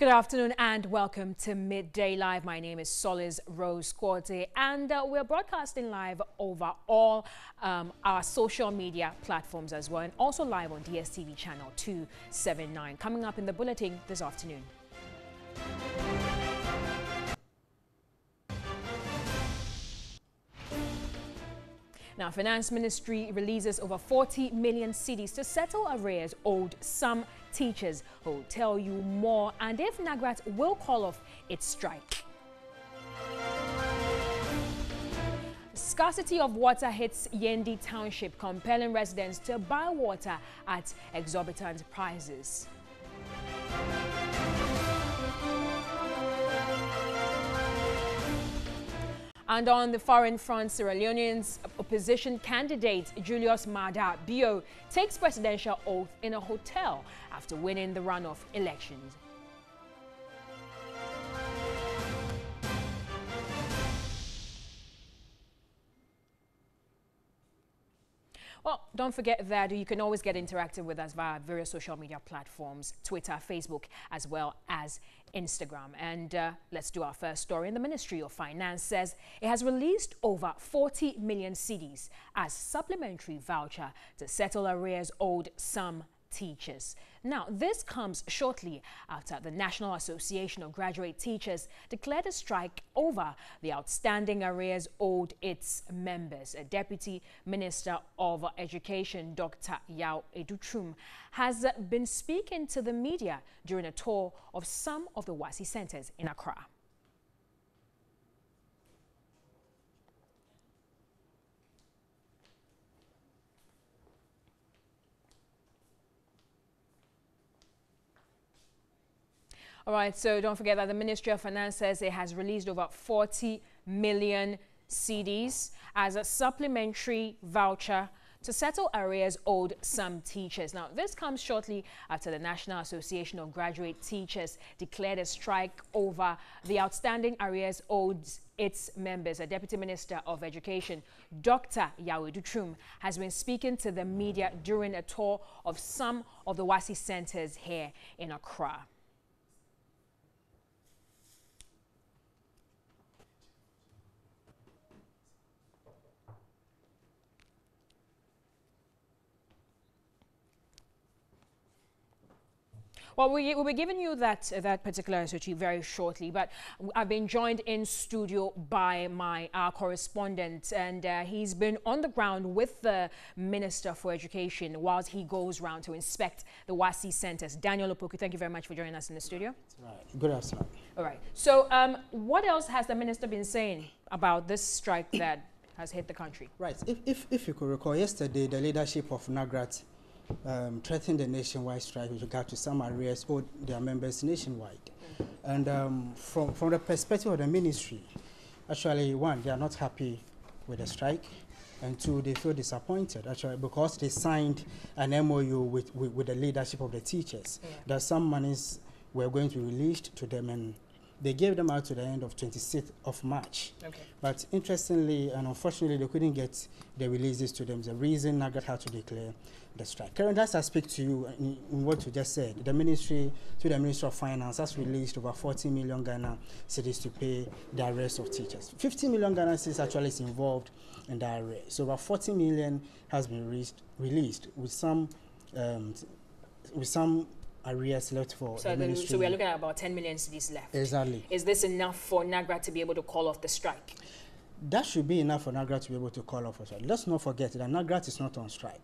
Good afternoon and welcome to Midday Live. My name is Solis Rose Corte and we're broadcasting live over all our social media platforms as well, and also live on DSTV channel 279. Coming up in the bulletin this afternoon. Now, Finance Ministry releases over 40 million cedis to settle arrears owed some teachers. Who will tell you more, and if NAGRAT will call off its strike. Scarcity of water hits Yendi Township, compelling residents to buy water at exorbitant prices. And on the foreign front, Sierra Leone's opposition candidate Julius Maada Bio takes presidential oath in a hotel after winning the runoff elections. Well, don't forget that you can always get interactive with us via various social media platforms, Twitter, Facebook, as well as Instagram. And let's do our first story. And the Ministry of Finance says it has released over 40 million cedis as supplementary voucher to settle arrears owed some teachers. Now, this comes shortly after the National Association of Graduate Teachers declared a strike over the outstanding arrears owed its members. A Deputy Minister of Education, Dr. Yao Edutrum, has been speaking to the media during a tour of some of the WASI centers in Accra. All right, so don't forget that the Ministry of Finance says it has released over 40 million cedis as a supplementary voucher to settle arrears owed some teachers. Now, this comes shortly after the National Association of Graduate Teachers declared a strike over the outstanding arrears owed its members. A Deputy Minister of Education, Dr. Yao Edutrum, has been speaking to the media during a tour of some of the WASI centers here in Accra. Well, we'll be giving you that particular SOT very shortly, but I've been joined in studio by our correspondent, and he's been on the ground with the Minister for Education whilst he goes round to inspect the WASI centers. Daniel Opoku, thank you very much for joining us in the studio. Right. Good afternoon. All right. So what else has the Minister been saying about this strike that has hit the country? Right. If you could recall, yesterday the leadership of NAGRAT threatened the nationwide strike with regard to some arrears owed their members nationwide. And from the perspective of the ministry, actually, one, they are not happy with the strike, and two, they feel disappointed, actually, because they signed an MOU with the leadership of the teachers that some monies were going to be released to them, and they gave them out to the end of 26th of March. Okay. But interestingly and unfortunately, they couldn't get the releases to them. The reason NAGRAT had to declare the strike. Currently, as I speak to you in what you just said, the Ministry of Finance has released over 40 million Ghana cedis to pay the arrears of teachers. 50 million Ghana cedis actually is involved in the arrears. So about 40 million has been released with some arrears left for the ministry. So we're looking at about 10 million cedis left. Exactly. Is this enough for NAGRAT to be able to call off the strike? That should be enough for NAGRAT to be able to call off a strike. Let's not forget that NAGRAT is not on strike.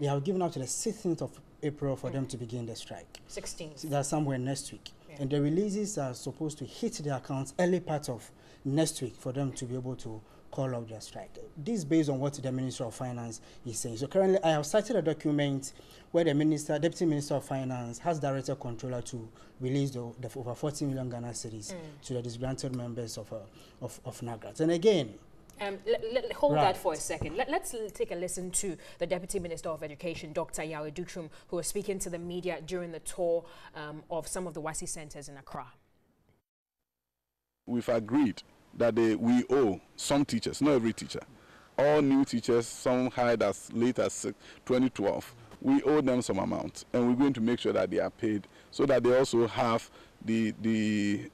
They have given up to the 16th of April for them to begin the strike. 16th. So that's somewhere next week. And the releases are supposed to hit their accounts early part of next week for them to be able to call off their strike. This is based on what the Minister of Finance is saying. So currently, I have cited a document where the Deputy Minister of Finance has directed controller to release the over 40 million Ghana cedis to the disgruntled members of NAGRAT. And again, hold that for a second. Let's take a listen to the Deputy Minister of Education, Dr. Yao Edutrum, who was speaking to the media during the tour of some of the WASI centers in Accra. We've agreed that we owe some teachers, not every teacher, all new teachers, some hired as late as 2012, we owe them some amount, and we're going to make sure that they are paid so that they also have the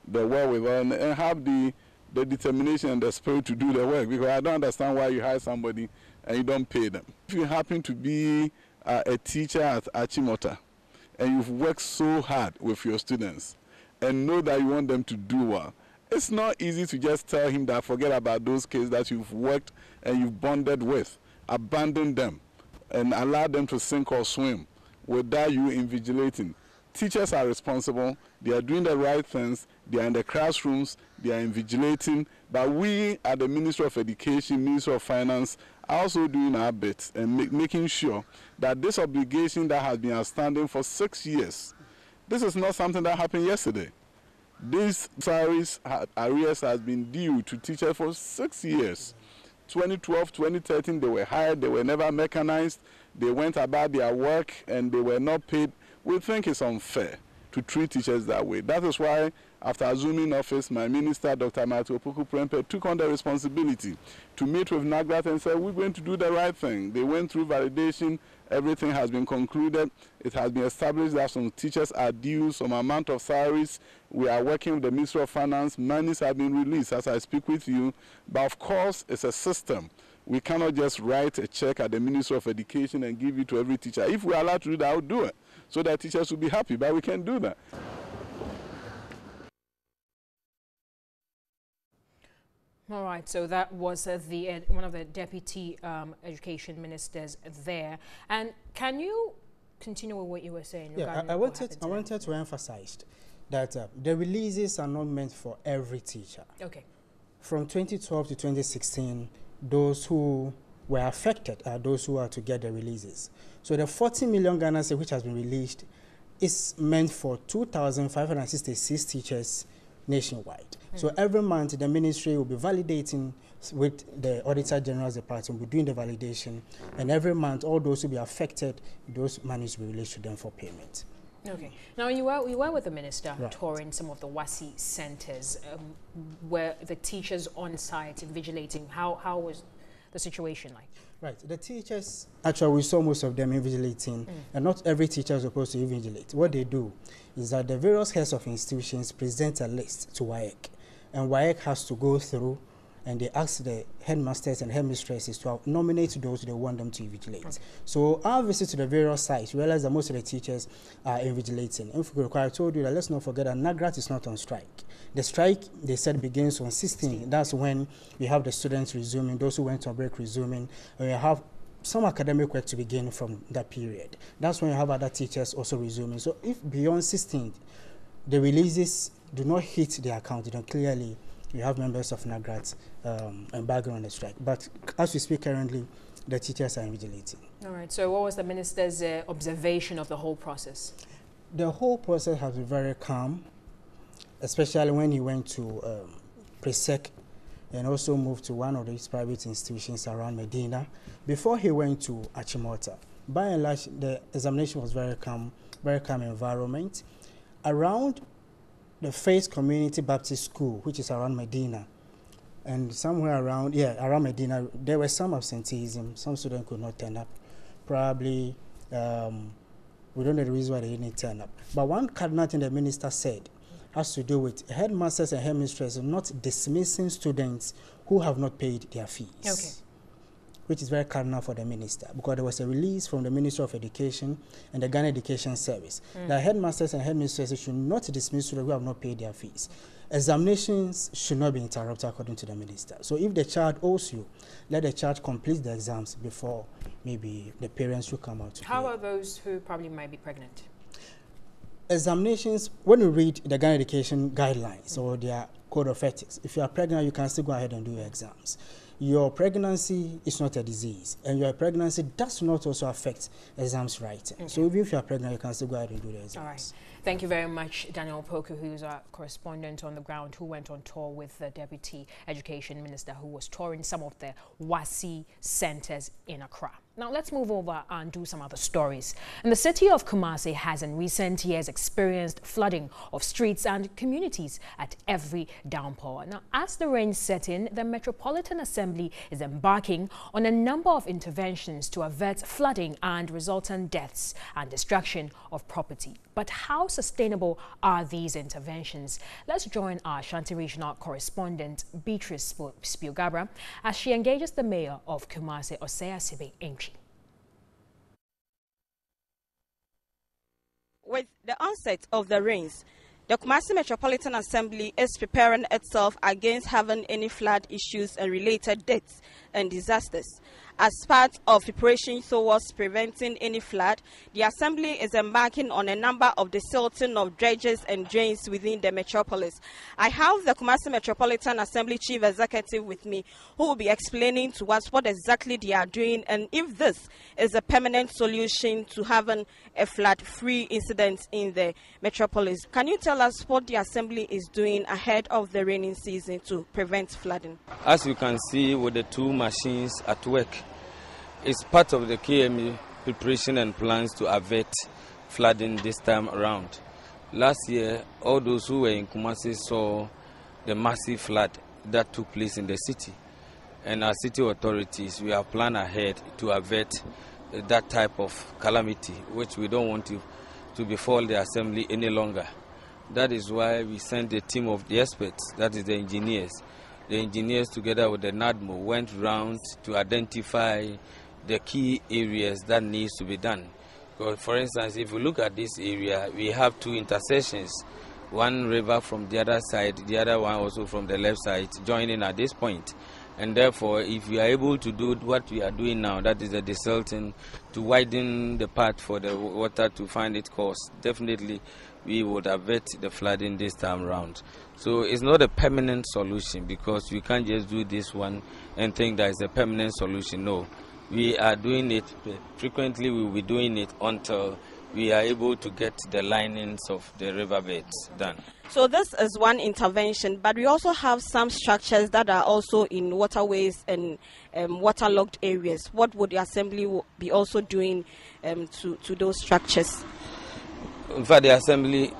wherewithal and have the determination and the spirit to do the work. Because I don't understand why you hire somebody and you don't pay them. If you happen to be a teacher at Achimota and you've worked so hard with your students and know that you want them to do well, it's not easy to just tell him that forget about those kids that you've worked and you've bonded with, abandon them and allow them to sink or swim without you invigilating. Teachers are responsible, they are doing the right things, they are in the classrooms, they are invigilating, but we at the Ministry of Education, Ministry of Finance are also doing our bit and making sure that this obligation that has been outstanding for 6 years, this is not something that happened yesterday. These salaries arrears has been due to teachers for 6 years. 2012, 2013, they were hired, they were never mechanized, they went about their work and they were not paid. We think it's unfair to treat teachers that way. That is why, after assuming office, my minister, Dr. Matthew Opoku-Prempeh, took on the responsibility to meet with NAGRAT and said, we're going to do the right thing. They went through validation, everything has been concluded. It has been established that some teachers are due some amount of salaries. We are working with the Ministry of Finance. Monies have been released as I speak with you. But of course, it's a system. We cannot just write a check at the Ministry of Education and give it to every teacher. If we're allowed to do that, I'll do it, so that teachers will be happy, but we can't do that. All right, so that was one of the deputy education ministers there. And can you continue with what you were saying? Yeah, I wanted to emphasize that the releases are not meant for every teacher. Okay. From 2012 to 2016, those who were affected are those who are to get the releases. So the 40 million Ghana cedi which has been released is meant for 2,566 teachers nationwide. So every month the ministry will be validating with the Auditor General's Department, will be doing the validation, and every month all those who be affected, those monies will be released to them for payment. Okay. Now you were with the minister, right, touring some of the WASI centers where the teachers on site invigilating. How was the situation like? Right. The teachers, actually we saw most of them invigilating, and not every teacher is supposed to invigilate. What they do is that the various heads of institutions present a list to WAEC, and WAEC has to go through and they ask the headmasters and headmistresses to nominate those they want them to invigilate. Okay. So our visit to the various sites, we realized that most of the teachers are invigilating. And I told you that let's not forget that NAGRAT is not on strike. The strike, they said, begins on 16th. That's when we have the students resuming, those who went on break resuming, and we have some academic work to begin from that period. That's when you have other teachers also resuming. So if beyond 16th, the releases do not hit the account, then clearly you have members of NAGRAT embargoing on the strike. But as we speak currently, the teachers are invigilating. All right. So what was the minister's observation of the whole process? The whole process has been very calm, especially when he went to Presec and also moved to one of these private institutions around Medina before he went to Achimota. By and large, the examination was very calm environment. Around the Faith Community Baptist School, which is around Medina, and somewhere around Medina, there was some absenteeism. Some students could not turn up. Probably, we don't know the reason why they didn't turn up. But one cardinal thing the minister said has to do with headmasters and headmistresses not dismissing students who have not paid their fees. Okay. Which is very cardinal for the minister, because there was a release from the Ministry of Education and the Ghana Education Service that headmasters and headmistresses should not dismiss students who have not paid their fees. Examinations should not be interrupted, according to the minister. So if the child owes you, let the child complete the exams before maybe the parents should come out to How about those who probably might be pregnant? Examinations, when you read the Ghana Education guidelines or their code of ethics, if you are pregnant, you can still go ahead and do your exams. Your pregnancy is not a disease, and your pregnancy does not also affect exams writing. Okay. So even if you are pregnant, you can still go ahead and do the exams. All right. Thank you very much, Daniel Opoku, who's our correspondent on the ground, who went on tour with the Deputy Education Minister, who was touring some of the WASI centers in Accra. Now let's move over and do some other stories. And the city of Kumasi has in recent years experienced flooding of streets and communities at every downpour. Now, as the rain set in, the Metropolitan Assembly is embarking on a number of interventions to avert flooding and resultant deaths and destruction of property. But how sustainable are these interventions? Let's join our Ashanti Regional correspondent Beatrice Spiogabra as she engages the mayor of Kumasi, Osea Sibe Entry. With the onset of the rains, the Kumasi Metropolitan Assembly is preparing itself against having any flood issues and related deaths and disasters. As part of preparation towards preventing any flood, the Assembly is embarking on a number of desilting of dredges and drains within the metropolis. I have the Kumasi Metropolitan Assembly Chief Executive with me, who will be explaining to us what exactly they are doing and if this is a permanent solution to having a flood-free incident in the metropolis. Can you tell us what the Assembly is doing ahead of the rainy season to prevent flooding? As you can see with the two machines at work, it's part of the KME preparation and plans to avert flooding this time around. Last year, all those who were in Kumasi saw the massive flood that took place in the city. And our city authorities, we have planned ahead to avert that type of calamity, which we don't want to befall the Assembly any longer. That is why we sent a team of the experts, that is the engineers. The engineers together with the NADMO went round to identify the key areas that needs to be done. For instance, if we look at this area, we have two intersections, one river from the other side, the other one also from the left side, joining at this point. And therefore, if we are able to do what we are doing now, that is the desilting, to widen the path for the water to find its course, definitely we would avert the flooding this time around. So it's not a permanent solution, because we can't just do this one and think that it's a permanent solution. No. We are doing it frequently. We will be doing it until we are able to get the linings of the riverbeds done. So this is one intervention, but we also have some structures that are also in waterways and waterlogged areas. What would the Assembly be also doing to those structures? In fact, the Assembly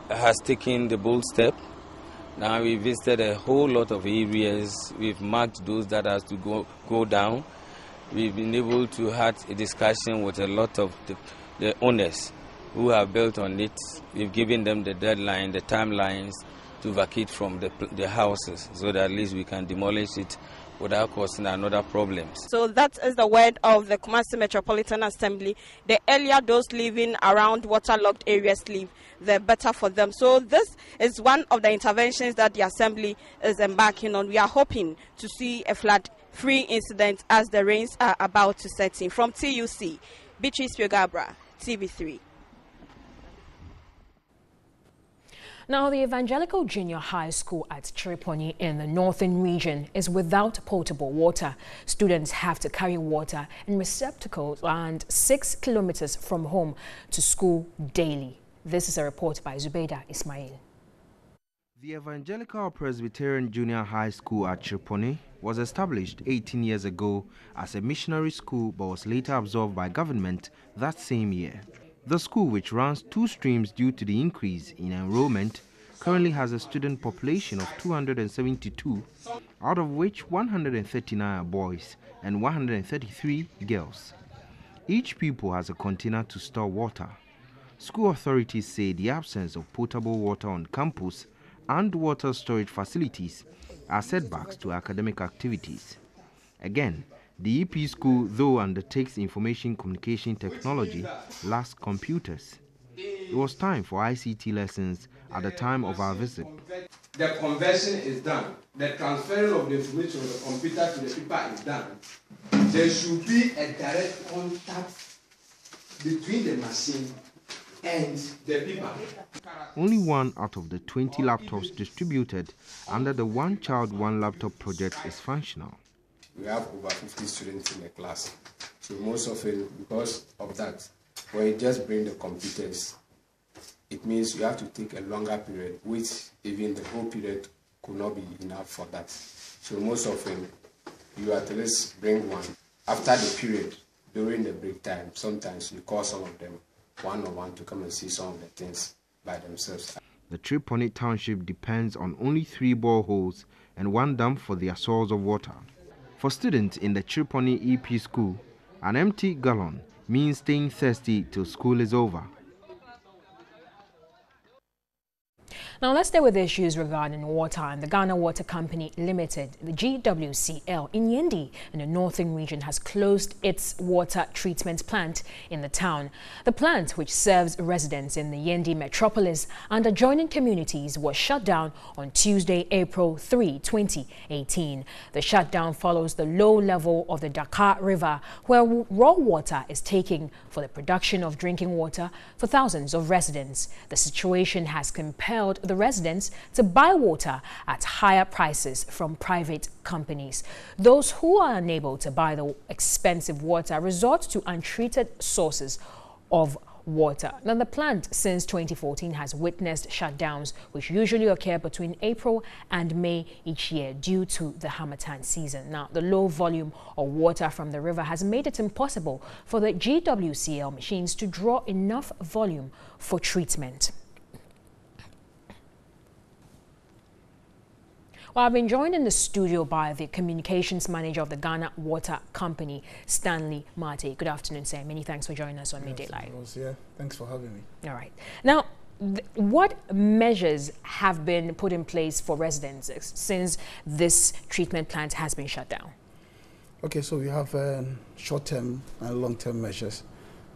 has taken the bold step. Now we visited a whole lot of areas. We've marked those that has to go down. We've been able to have a discussion with a lot of the owners who have built on it. We've given them the deadline, the timelines to vacate from the houses, so that at least we can demolish it without causing another problems. So that is the word of the Kumasi Metropolitan Assembly. The earlier those living around waterlogged areas live, the better for them. So this is one of the interventions that the Assembly is embarking on. We are hoping to see a flood-free incident as the rains are about to set in. From TUC, Beatrice Spiogabra, TV3. Now, the Evangelical Junior High School at Chiriponi in the northern region is without potable water. Students have to carry water in receptacles and 6 kilometers from home to school daily. This is a report by Zubeida Ismail. The Evangelical Presbyterian Junior High School at Chiriponi was established 18 years ago as a missionary school, but was later absorbed by government that same year. The school, which runs 2 streams due to the increase in enrollment, currently has a student population of 272, out of which 139 are boys and 133 girls. Each pupil has a container to store water. School authorities say the absence of potable water on campus and water storage facilities are setbacks to academic activities. Again, the EP school, though undertakes information communication technology, lacks computers. It was time for ICT lessons at the time of our visit. The conversion is done. The transferring of the information from the computer to the paper is done. There should be a direct contact between the machine and the paper. Only 1 out of the 20 laptops distributed under the One Child, One Laptop project is functional. We have over 50 students in the class. So most often, because of that, when you just bring the computers, it means you have to take a longer period, which even the whole period could not be enough for that. So most often, you at least bring one. After the period, during the break time, sometimes we call some of them one-on-one to come and see some of the things by themselves. The Tripoli township depends on only 3 boreholes and 1 dam for their source of water. For students in the Tripoli EP school, an empty gallon means staying thirsty till school is over. Now let's stay with issues regarding water. And the Ghana Water Company Limited, the GWCL, in Yendi in the northern region has closed its water treatment plant in the town. The plant, which serves residents in the Yendi metropolis and adjoining communities, was shut down on Tuesday, April 3, 2018. The shutdown follows the low level of the Dakar River, where raw water is taken for the production of drinking water for thousands of residents. The situation has compelled the residents to buy water at higher prices from private companies. Those who are unable to buy the expensive water resort to untreated sources of water. Now, the plant since 2014 has witnessed shutdowns, which usually occur between April and May each year due to the Harmattan season. Now, the low volume of water from the river has made it impossible for the GWCL machines to draw enough volume for treatment. Well, I've been joined in the studio by the communications manager of the Ghana Water Company, Stanley Mate. Good afternoon, sir. Many thanks for joining us on Midday Live. Yeah, thanks for having me. All right. Now, what measures have been put in place for residents since this treatment plant has been shut down? Okay, so we have short-term and long-term measures.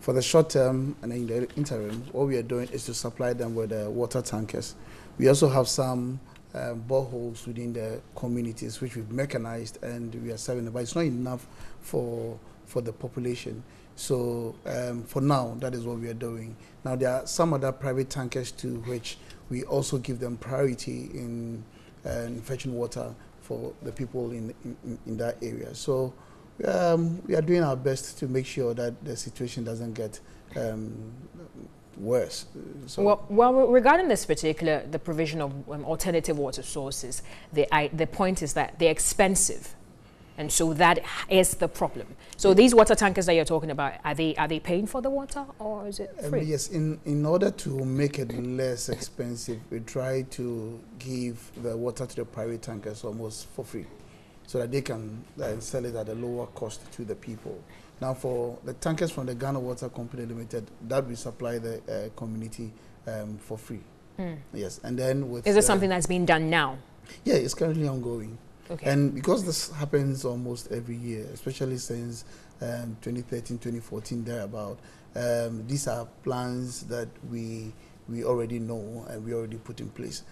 For the short term and in the interim, what we are doing is to supply them with water tankers. We also have some boreholes within the communities which we've mechanized and we are serving them, but it's not enough for the population. So for now, that is what we are doing. Now there are some other private tankers too, which we also give them priority in fetching water for the people in that area. So we are doing our best to make sure that the situation doesn't get worse. So well, regarding this particular, the provision of alternative water sources, the point is that they're expensive, and so that is the problem. So these water tankers that you're talking about, are they paying for the water or is it free? Yes, in order to make it less expensive, we try to give the water to the private tankers almost for free, so that they can sell it at a lower cost to the people. Now, for the tankers from the Ghana Water Company Limited, that we supply the community for free. Yes, and then with is it something that's being done now? Yeah, it's currently ongoing. Okay. And because this happens almost every year, especially since 2013, 2014, thereabout, these are plans that we already know and we already put in place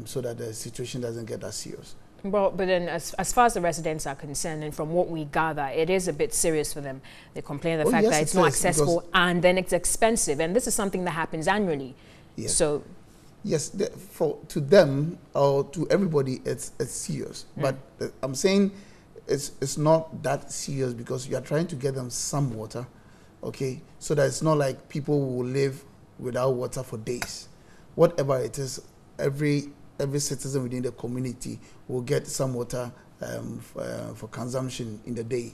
so that the situation doesn't get as serious. Well, but then as far as the residents are concerned, and from what we gather, it is a bit serious for them. They complain of the fact that it's not accessible and then it's expensive. And this is something that happens annually. Yes. So, yes, to them or to everybody, it's serious. But I'm saying it's not that serious because you are trying to get them some water, okay? So that it's not like people will live without water for days. Whatever it is, every citizen within the community will get some water for consumption in the day.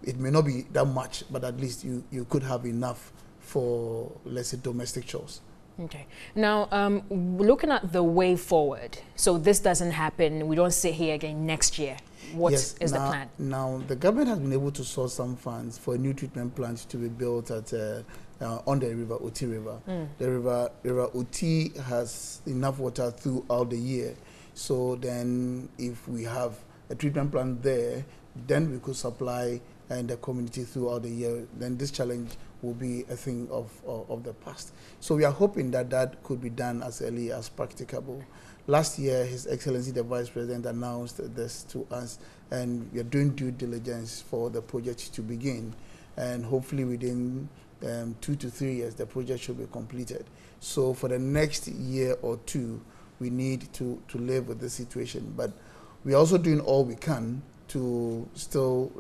It may not be that much, but at least you could have enough for, let's say, domestic chores. Okay. Now, looking at the way forward, so this doesn't happen, we don't sit here again next year. What is the plan? Now, the government has been able to source some funds for a new treatment plant to be built at on the river, Oti River. The river Oti has enough water throughout the year. So then if we have a treatment plant there, then we could supply the community throughout the year. Then this challenge will be a thing of the past. So we are hoping that that could be done as early as practicable. Last year, His Excellency the Vice President announced this to us, and we are doing due diligence for the project to begin. And hopefully within 2 to 3 years, the project should be completed. So for the next year or two, we need to live with this situation. But we're also doing all we can to still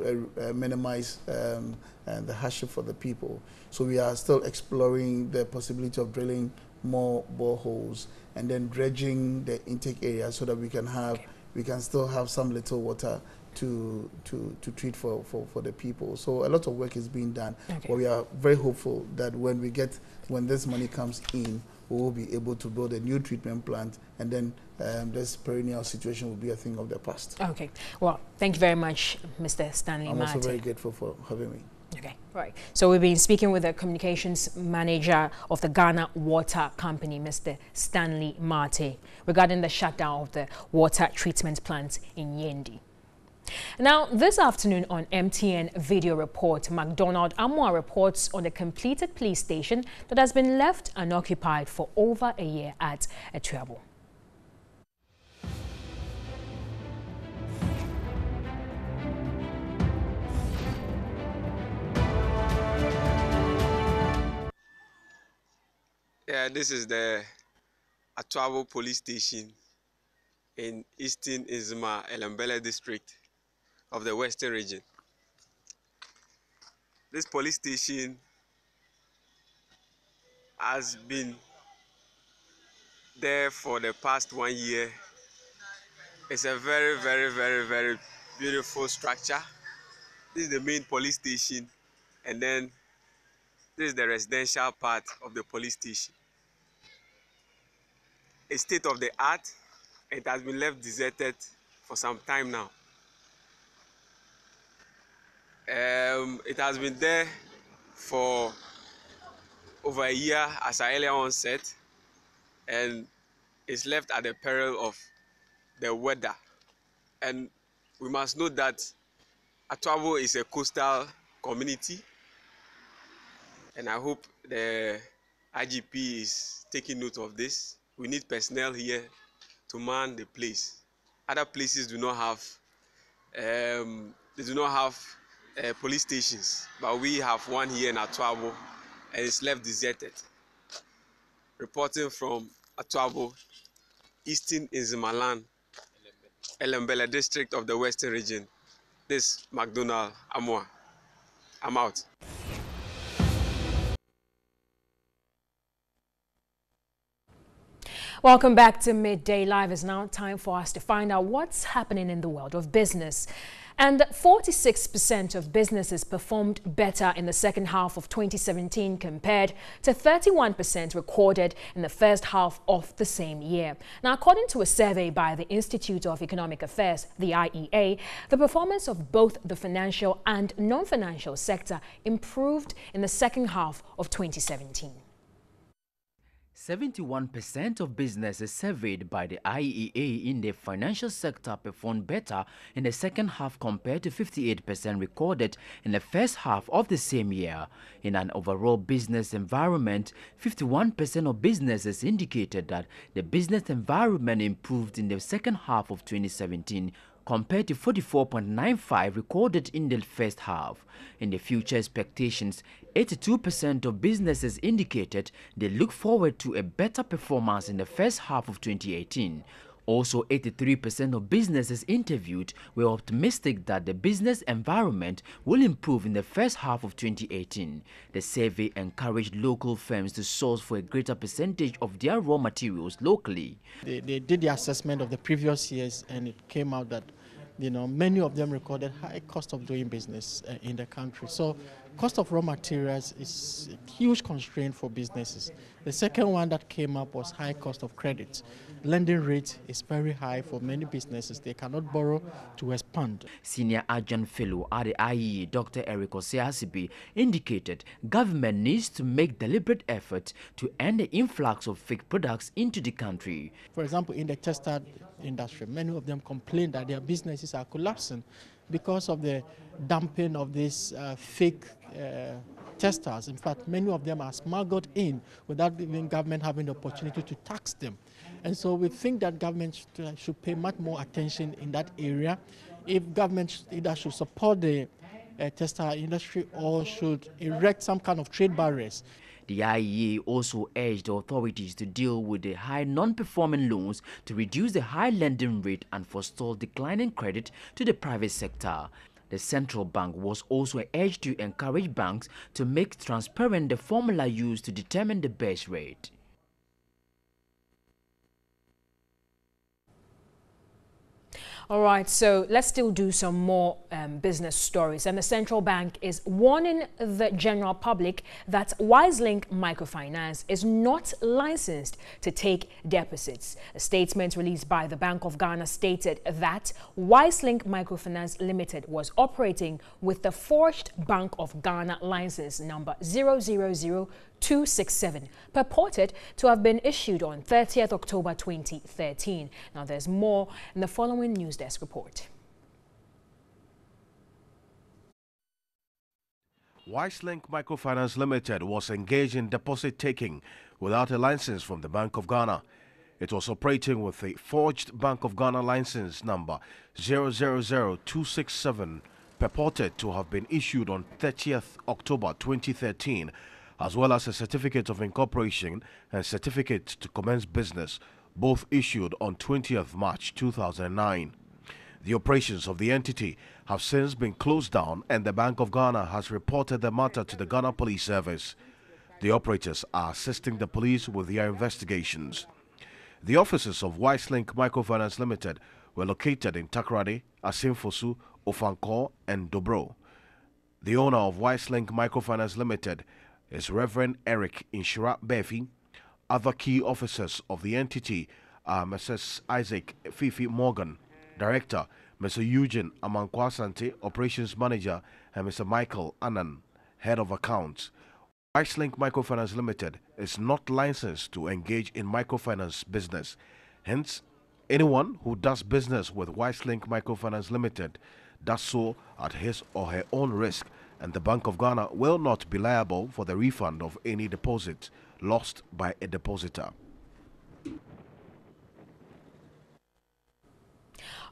minimize the hardship for the people. So we are still exploring the possibility of drilling more boreholes and then dredging the intake area so that we can have we can still have some little water to treat for the people. So a lot of work is being done. Okay. But we are very hopeful that when this money comes in, we will be able to build a new treatment plant, and then this perennial situation will be a thing of the past. Okay. Well, thank you very much, Mr. Stanley I'm also Mate. very grateful for having me. Okay, right. So we've been speaking with the communications manager of the Ghana Water Company, Mr. Stanley Mate, regarding the shutdown of the water treatment plant in Yendi. Now, this afternoon on MTN Video Report, MacDonald Amoa reports on a completed police station that has been left unoccupied for over a year at Etuabo. Yeah, this is the Etuabo police station in Eastern Izma Elembele district of the Western region. This police station has been there for the past 1 year. It's a very, very, very, very beautiful structure. This is the main police station, and then this is the residential part of the police station. It's state of the art. It has been left deserted for some time now. It has been there for over a year, as I earlier on said, and it's left at the peril of the weather. And we must know that Etuabo is a coastal community, and I hope the IGP is taking note of this. We need personnel here to man the place. Other places do not have police stations, but we have one here in Etuabo, and it's left deserted. Reporting from Etuabo, Eastern Nzimaland, Elembele district of the Western region, this MacDonald Amoa. I'm out. Welcome back to Midday Live. It's now time for us to find out what's happening in the world of business. And 46% of businesses performed better in the second half of 2017 compared to 31% recorded in the first half of the same year. Now, according to a survey by the Institute of Economic Affairs, the IEA, the performance of both the financial and non-financial sector improved in the second half of 2017. 71% of businesses surveyed by the IEA in the financial sector performed better in the second half compared to 58% recorded in the first half of the same year. In an overall business environment, 51% of businesses indicated that the business environment improved in the second half of 2017 compared to 44.95 recorded in the first half. In the future expectations, 82% of businesses indicated they look forward to a better performance in the first half of 2018. Also, 83% of businesses interviewed were optimistic that the business environment will improve in the first half of 2018. The survey encouraged local firms to source for a greater percentage of their raw materials locally. They did the assessment of the previous years, and it came out that many of them recorded high cost of doing business in the country. So cost of raw materials is a huge constraint for businesses. The second one that came up was high cost of credit. Lending rate is very high for many businesses. They cannot borrow to expand. Senior Adjunct Fellow at the IEA, Dr. Eric Oseasibi, indicated government needs to make deliberate efforts to end the influx of fake products into the country. For example, in the textile industry, many of them complain that their businesses are collapsing because of the dumping of these fake textiles. In fact, many of them are smuggled in without even government having the opportunity to tax them. And so we think that government should pay much more attention in that area. If government either should support the textile industry or should erect some kind of trade barriers. The IEA also urged the authorities to deal with the high non-performing loans to reduce the high lending rate and forestall declining credit to the private sector. The central bank was also urged to encourage banks to make transparent the formula used to determine the base rate. All right, so let's still do some more business stories. And the central bank is warning the general public that WiseLink Microfinance is not licensed to take deposits. A statement released by the Bank of Ghana stated that WiseLink Microfinance Limited was operating with the forged Bank of Ghana license number 000267, purported to have been issued on 30th October 2013. Now, there's more in the following news desk report. WiseLink Microfinance Limited was engaged in deposit taking without a license from the Bank of Ghana. It was operating with a forged Bank of Ghana license number 000267, purported to have been issued on 30th October 2013, as well as a certificate of incorporation and certificate to commence business, both issued on 20th March 2009. The operations of the entity have since been closed down, and the Bank of Ghana has reported the matter to the Ghana Police Service. The operators are assisting the police with their investigations. The offices of WiseLink Microfinance Limited were located in Takoradi, Asimfosu, Ofankor, and Dobro. The owner of WiseLink Microfinance Limited is Reverend Eric Inshira Befi. Other key officers of the entity are Mrs. Isaac Fifi Morgan, Director, Mr. Eugene Amankwasante, Operations Manager, and Mr. Michael Annan, Head of Accounts. WiseLink Microfinance Limited is not licensed to engage in microfinance business. Hence, anyone who does business with WiseLink Microfinance Limited does so at his or her own risk, and the Bank of Ghana will not be liable for the refund of any deposit lost by a depositor.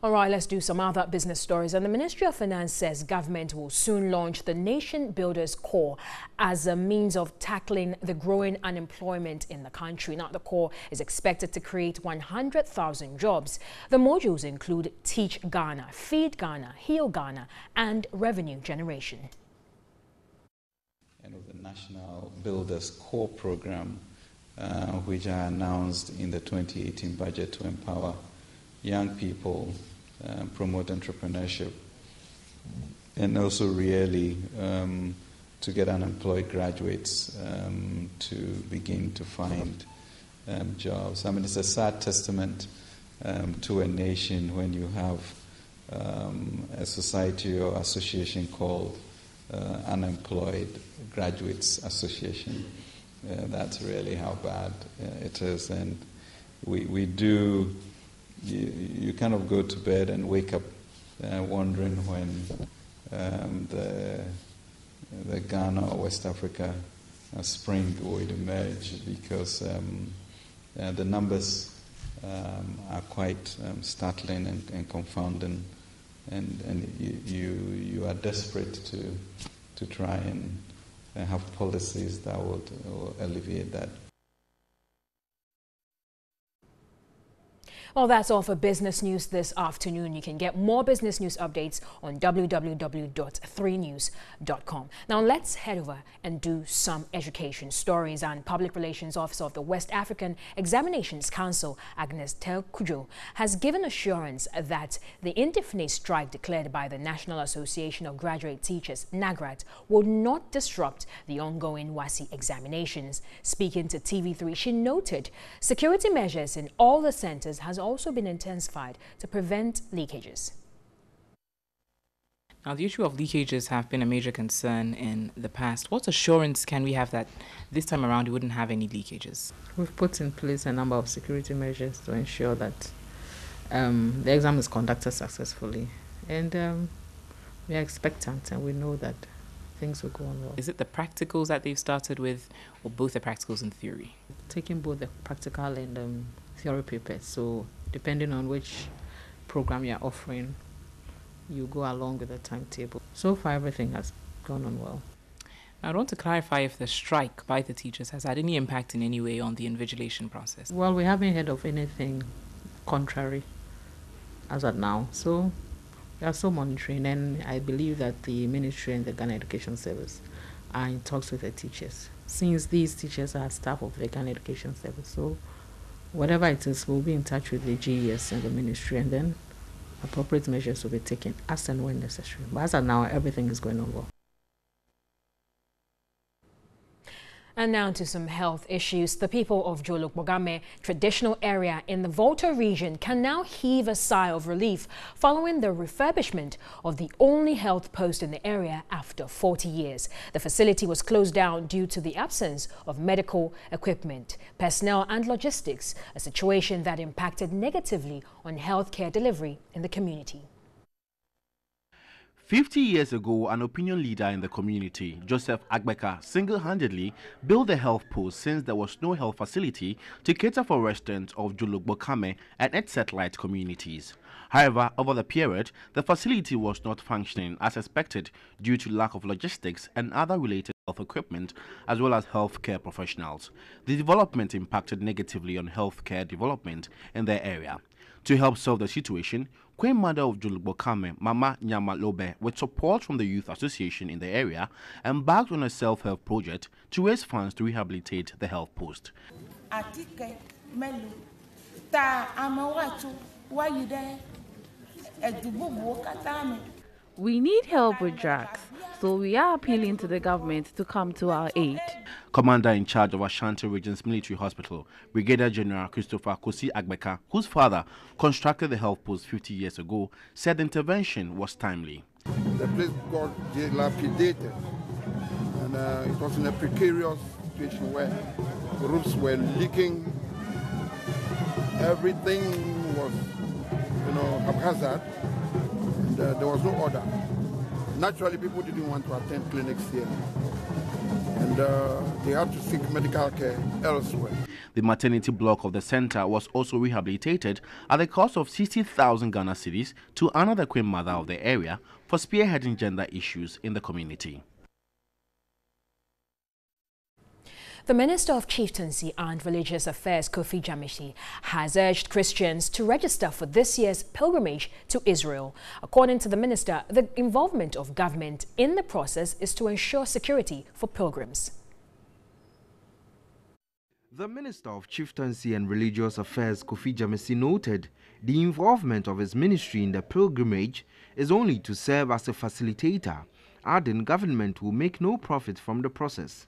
All right, let's do some other business stories. And the Ministry of Finance says government will soon launch the Nation Builders Corps as a means of tackling the growing unemployment in the country. Now, the Corps is expected to create 100,000 jobs. The modules include Teach Ghana, Feed Ghana, Heal Ghana, and Revenue Generation. And of the National Builders Corps program, which I announced in the 2018 budget to empower young people, promote entrepreneurship, and also really to get unemployed graduates to begin to find jobs. I mean, it's a sad testament to a nation when you have a society or association called Unemployed Graduates Association. That's really how bad it is. And we do... You kind of go to bed and wake up wondering when the Ghana or West Africa spring would emerge, because the numbers are quite startling and confounding, and you are desperate to try and have policies that would alleviate that. Well, that's all for business news this afternoon. You can get more business news updates on www.3news.com. Now, let's head over and do some education stories. And Public Relations Officer of the West African Examinations Council, Agnes Telkujo, has given assurance that the indefinite strike declared by the National Association of Graduate Teachers, NAGRAT, will not disrupt the ongoing WASSCE examinations. Speaking to TV3, she noted security measures in all the centers has also been intensified to prevent leakages. Now, the issue of leakages have been a major concern in the past. What assurance can we have that this time around you wouldn't have any leakages? We've put in place a number of security measures to ensure that the exam is conducted successfully. And we are expectant, and we know that things will go on well. Is it the practicals that they've started with, or both the practicals and theory? Taking both the practical and theory papers. So depending on which program you're offering, you go along with the timetable. So far, everything has gone on well. Now, I want to clarify if the strike by the teachers has had any impact in any way on the invigilation process. Well, we haven't heard of anything contrary as of now. So we are still monitoring, and I believe that the Ministry and the Ghana Education Service are in talks with the teachers, since these teachers are staff of the Ghana Education Service. So whatever it is, we'll be in touch with the GES and the Ministry, and then appropriate measures will be taken as and when necessary. But as of now, everything is going on well. And now to some health issues. The people of Jolok-Bogame traditional area in the Volta region can now heave a sigh of relief following the refurbishment of the only health post in the area after 40 years. The facility was closed down due to the absence of medical equipment, personnel and logistics, a situation that impacted negatively on healthcare delivery in the community. 50 years ago, an opinion leader in the community, Joseph Agbeka, single-handedly built the health post since there was no health facility to cater for residents of Jolok-Bogame and its satellite communities. However, over the period, the facility was not functioning as expected due to lack of logistics and other related health equipment as well as healthcare professionals. The development impacted negatively on healthcare development in their area. To help solve the situation, Queen Mother of Jolok-Bogame, Mama Nyama Lobe, with support from the Youth Association in the area, embarked on a self-help project to raise funds to rehabilitate the health post. We need help with drugs, so we are appealing to the government to come to our aid. Commander in charge of Ashanti Region's Military Hospital, Brigadier General Christopher Kosi Agbeka, whose father constructed the health post 50 years ago, said the intervention was timely. The place got dilapidated, and it was in a precarious situation where the roofs were leaking, everything was, haphazard, and there was no order. Naturally, people didn't want to attend clinics here, and they had to seek medical care elsewhere. The maternity block of the center was also rehabilitated at the cost of 60,000 Ghana cedis to honor the Queen Mother of the area for spearheading gender issues in the community. The Minister of Chieftaincy and Religious Affairs, Kofi Jamishi, has urged Christians to register for this year's pilgrimage to Israel. According to the minister, the involvement of government in the process is to ensure security for pilgrims. The Minister of Chieftaincy and Religious Affairs, Kofi Jamishi, noted the involvement of his ministry in the pilgrimage is only to serve as a facilitator, adding government will make no profit from the process.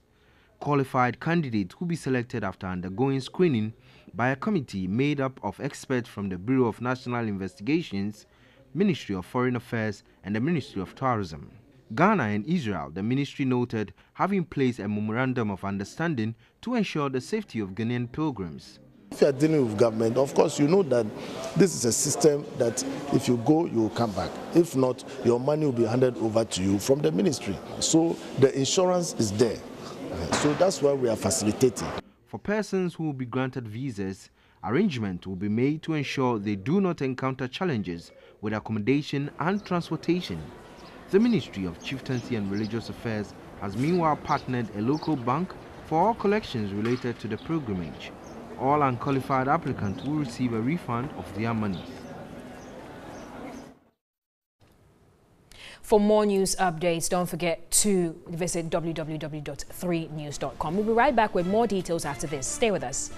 Qualified candidates will be selected after undergoing screening by a committee made up of experts from the Bureau of National Investigations, Ministry of Foreign Affairs, and the Ministry of Tourism. Ghana and Israel, the ministry noted, have in place a memorandum of understanding to ensure the safety of Ghanaian pilgrims. If you are dealing with government, of course, you know that this is a system that if you go, you will come back. If not, your money will be handed over to you from the ministry. So the insurance is there. So that's why we are facilitating. For persons who will be granted visas, arrangement will be made to ensure they do not encounter challenges with accommodation and transportation. The Ministry of Chieftaincy and Religious Affairs has meanwhile partnered a local bank for all collections related to the pilgrimage. All unqualified applicants will receive a refund of their money. For more news updates, don't forget to visit www.3news.com. We'll be right back with more details after this. Stay with us.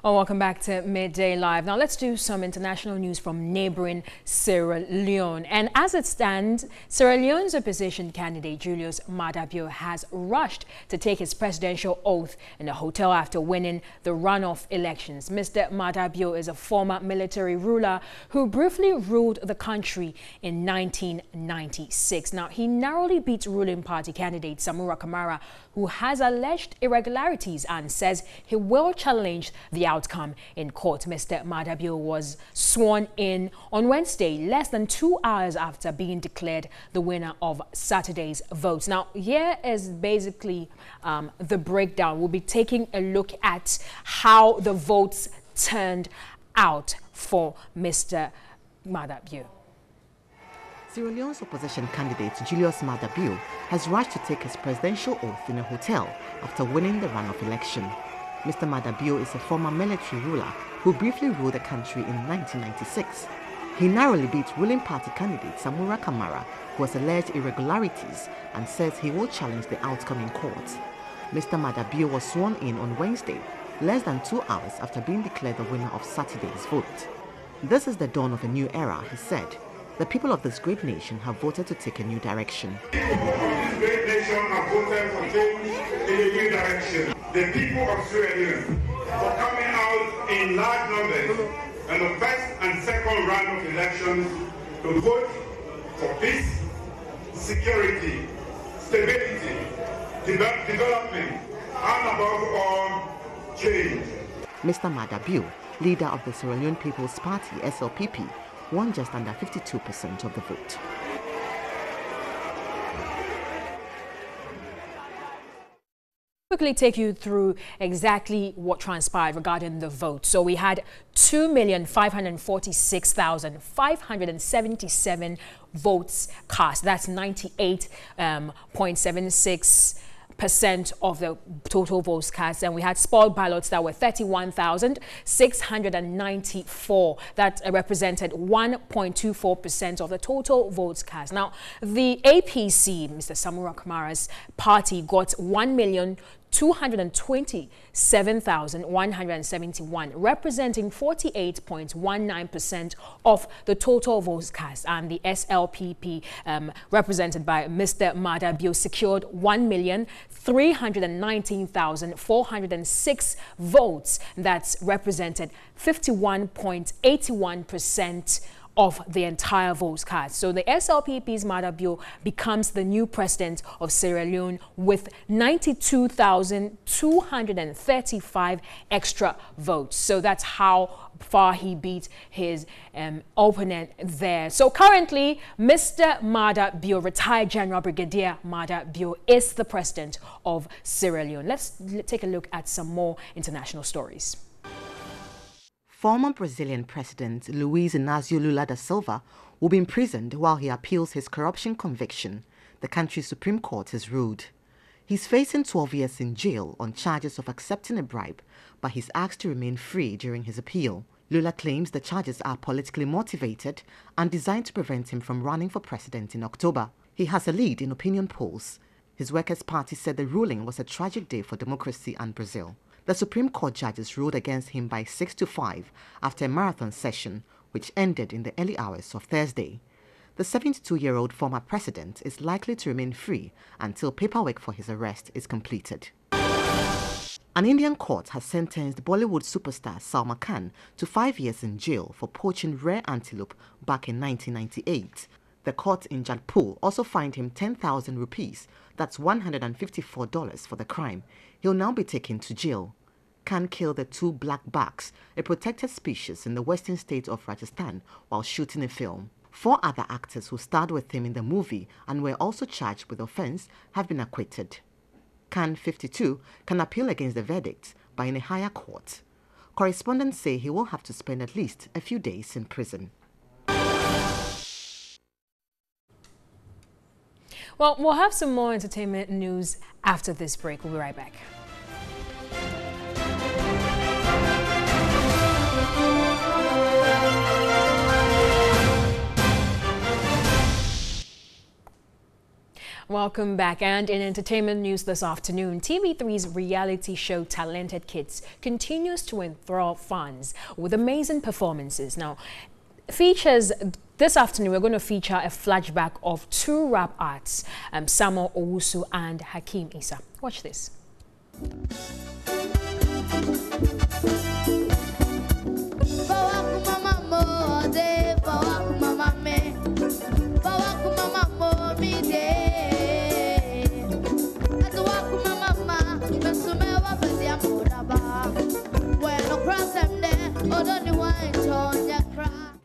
Well, welcome back to Midday Live. Now let's do some international news from neighboring Sierra Leone. And as it stands, Sierra Leone's opposition candidate Julius Maada Bio has rushed to take his presidential oath in a hotel after winning the runoff elections. Mr. Maada Bio is a former military ruler who briefly ruled the country in 1996. Now, he narrowly beat ruling party candidate Samura Kamara, who has alleged irregularities and says he will challenge the outcome in court. Mr. Maada Bio was sworn in on Wednesday, less than 2 hours after being declared the winner of Saturday's votes. Now, here is basically the breakdown. We'll be taking a look at how the votes turned out for Mr. Maada Bio. Sierra Leone's opposition candidate Julius Maada Bio has rushed to take his presidential oath in a hotel after winning the runoff election. Mr. Madabio is a former military ruler who briefly ruled the country in 1996. He narrowly beat ruling party candidate Samura Kamara, who has alleged irregularities, and says he will challenge the outcome in court. Mr. Madabio was sworn in on Wednesday, less than 2 hours after being declared the winner of Saturday's vote. This is the dawn of a new era, he said. The people of this great nation have voted to take a new direction. The people of this great nation have voted for change in a new direction. The people of Sierra Leone for coming out in large numbers in the first and second round of elections to vote for peace, security, stability, development, and above all, change. Mr. Madabio, leader of the Sierra Leone People's Party, SLPP, won just under 52% of the vote. Quickly take you through exactly what transpired regarding the vote. So we had 2,546,577 votes cast. That's 98.76% of the total votes cast, and we had spoiled ballots that were 31,694. That represented 1.24% of the total votes cast. Now, the APC, Mr. Samura Kamara's party, got 1,227,171, representing 48.19% of the total votes cast. And the SLPP, represented by Mr. Madabio, secured 1,319,406 votes. That's represented 51.81% of the entire votes cast. So the SLPP's Madabio becomes the new president of Sierra Leone with 92,235 extra votes. So that's how far he beat his opponent there. So currently, Mr. Madabio, retired General Brigadier Madabio, is the president of Sierra Leone. Let's take a look at some more international stories. Former Brazilian President Luiz Inácio Lula da Silva will be imprisoned while he appeals his corruption conviction, the country's Supreme Court has ruled. He's facing 12 years in jail on charges of accepting a bribe, but he's asked to remain free during his appeal. Lula claims the charges are politically motivated and designed to prevent him from running for president in October. He has a lead in opinion polls. His Workers' Party said the ruling was a tragic day for democracy and Brazil. The Supreme Court judges ruled against him by 6-5 after a marathon session, which ended in the early hours of Thursday. The 72-year-old former president is likely to remain free until paperwork for his arrest is completed. An Indian court has sentenced Bollywood superstar Salman Khan to 5 years in jail for poaching rare antelope back in 1998. The court in Jodhpur also fined him 10,000 rupees, that's $154 for the crime. He'll now be taken to jail. Khan killed the 2 black bucks, a protected species in the western state of Rajasthan, while shooting a film. 4 other actors who starred with him in the movie and were also charged with offense have been acquitted. Khan, 52, can appeal against the verdict, but in a higher court. Correspondents say he will have to spend at least a few days in prison. Well, we'll have some more entertainment news after this break. We'll be right back. Welcome back, and in entertainment news this afternoon, TV3's reality show Talented Kids continues to enthrall fans with amazing performances. Now, this afternoon, we're going to feature a flashback of 2 rap artists, Samuel Owusu and Hakeem Issa. Watch this.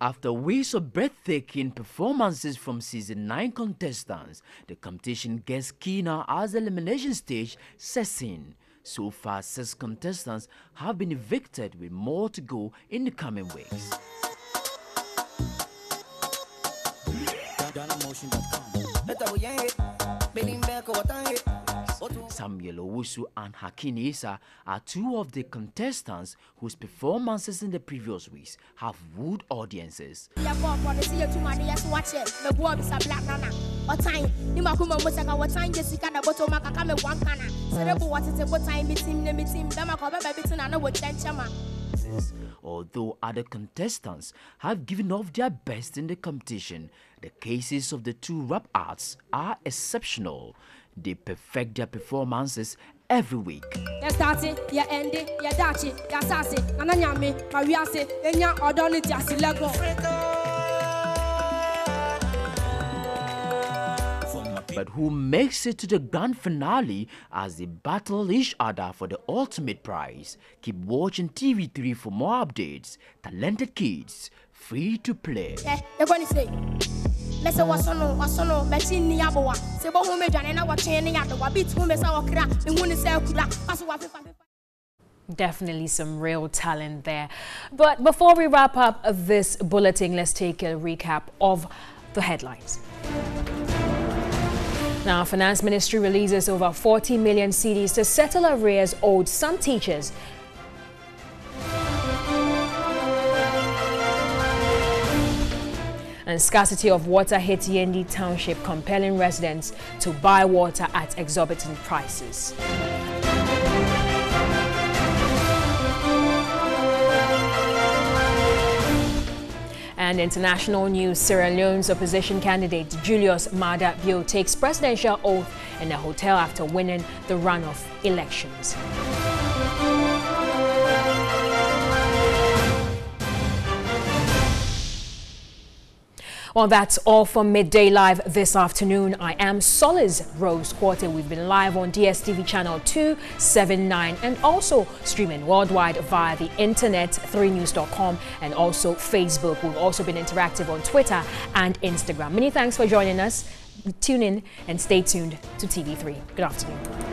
After weeks of breathtaking performances from Season 9 contestants, the competition gets keener as the elimination stage sets in. So far, 6 contestants have been evicted, with more to go in the coming weeks. Samuel Owusu and Hakini Issa are two of the contestants whose performances in the previous weeks have wooed audiences. Although other contestants have given off their best in the competition, the cases of the two rap arts are exceptional. They perfect their performances every week. But who makes it to the grand finale as they battle each other for the ultimate prize? Keep watching TV3 for more updates. Talented kids, free to play. Definitely some real talent there. But before we wrap up this bulletin, let's take a recap of the headlines. Now, Finance Ministry releases over 40 million cedis to settle arrears owed some teachers. And scarcity of water hit Yendi Township, compelling residents to buy water at exorbitant prices. And international news, Sierra Leone's opposition candidate Julius Maada Bio takes presidential oath in a hotel after winning the runoff elections. Well, that's all for Midday Live this afternoon. I am Solace Rose Quarter. We've been live on DSTV channel 279 and also streaming worldwide via the internet, 3news.com, and also Facebook. We've also been interactive on Twitter and Instagram. Many thanks for joining us. Tune in and stay tuned to TV3. Good afternoon.